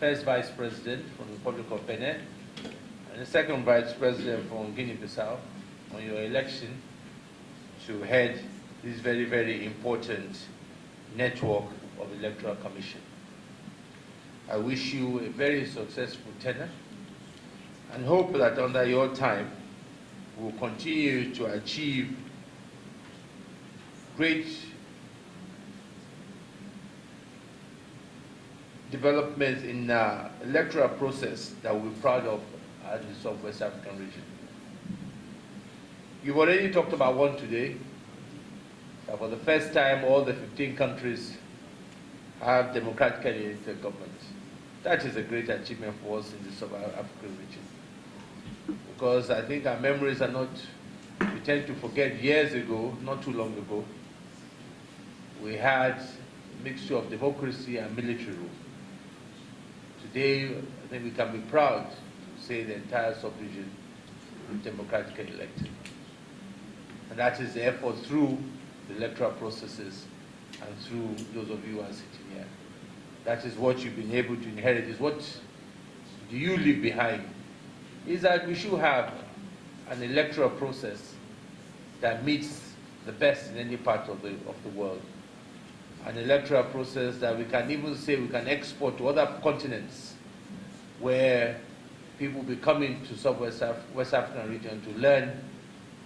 first Vice President from the Republic of Benin and the second Vice President from Guinea-Bissau on your election to head this very, very important network of Electoral Commission. I wish you a very successful tenure and hope that under your time we'll continue to achieve great developments in the electoral process that we're proud of as the Southwest African region. You've already talked about one today, that for the first time all the 15 countries have democratically elected governments. That is a great achievement for us in the South African region. Because I think our memories are not, we tend to forget years ago, not too long ago, we had a mixture of democracy and military rule. Today, I think we can be proud to say the entire sub-region is democratically elected. And that is the effort through the electoral processes and through those of you who are sitting here. That is what you've been able to inherit, is what do you leave behind, is that we should have an electoral process that meets the best in any part of the world. An electoral process that we can even say we can export to other continents where people will be coming to West African region to learn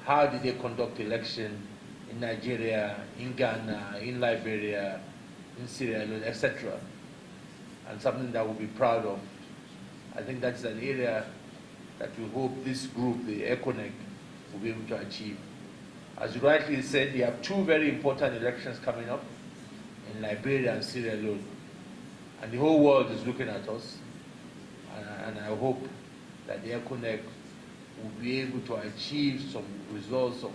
how did they conduct election in Nigeria, in Ghana, in Liberia, in Sierra Leone, etc. And something that we'll be proud of. I think that's an area that we hope this group, the Ecowas, will be able to achieve. As you rightly said, you have two very important elections coming up in Liberia and Sierra Leone. And the whole world is looking at us. And I hope that the Ecowas will be able to achieve some results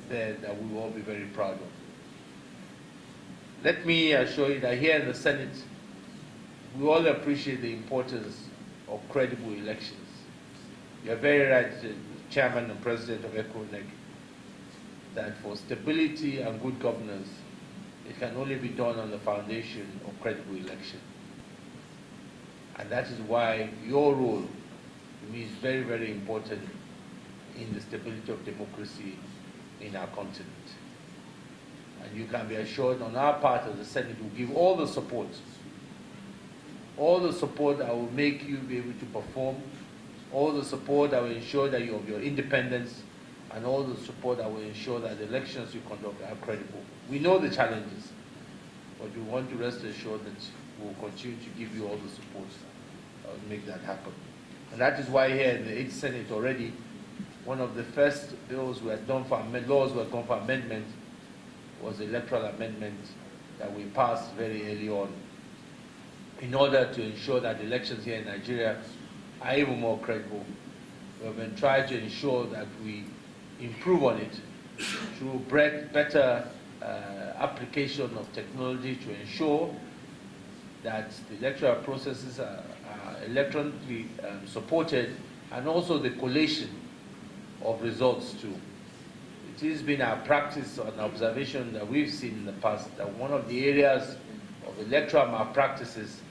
there that we will all be very proud of. Let me assure you that here in the Senate, we all appreciate the importance of credible elections. You are very right, Chairman and President of Ecowas, that for stability and good governance, it can only be done on the foundation of credible election. And that is why your role, to me, is very, very important in the stability of democracy in our continent. And you can be assured on our part as the Senate, we'll give all the support that will make you be able to perform, all the support that will ensure that you have your independence, and all the support that will ensure that the elections you conduct are credible. We know the challenges, but we want to rest assured that we will continue to give you all the support that will make that happen. And that is why here in the 8th Senate already, one of the first bills we had done for laws we had done for amendment was the electoral amendment that we passed very early on in order to ensure that elections here in Nigeria are even more credible. We have been trying to ensure that we improve on it through better application of technology to ensure that the electoral processes are electronically supported, and also the collation of results too. It has been our practice and observation that we've seen in the past that one of the areas of electoral malpractices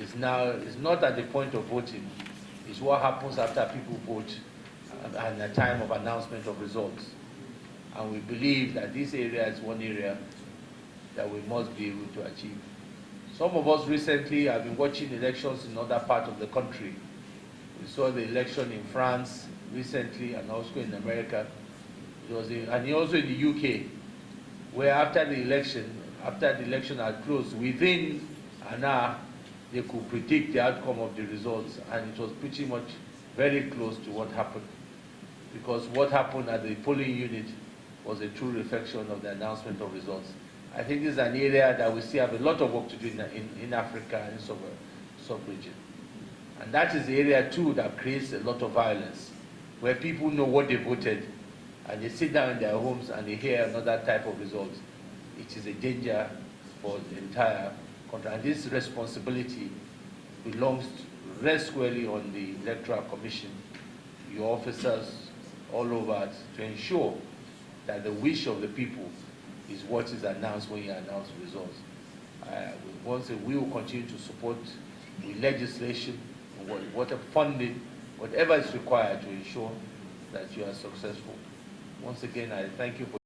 is not at the point of voting, it's what happens after people vote and the time of announcement of results. And we believe that this area is one area that we must be able to achieve. Some of us recently have been watching elections in other parts of the country. We saw the election in France recently and also in America. And also in the UK, where after the election had closed, within an hour, they could predict the outcome of the results, and it was pretty much very close to what happened. Because what happened at the polling unit was a true reflection of the announcement of results. I think this is an area that we still have a lot of work to do in Africa and sub-region. And that is the area too that creates a lot of violence, where people know what they voted, and they sit down in their homes and they hear another type of results. It is a danger for the entire country. And this responsibility rests squarely on the Electoral Commission, your officers all over, to ensure that the wish of the people is what is announced when you announce results. We will continue to support with legislation, whatever funding, whatever is required to ensure that you are successful. Once again, I thank you for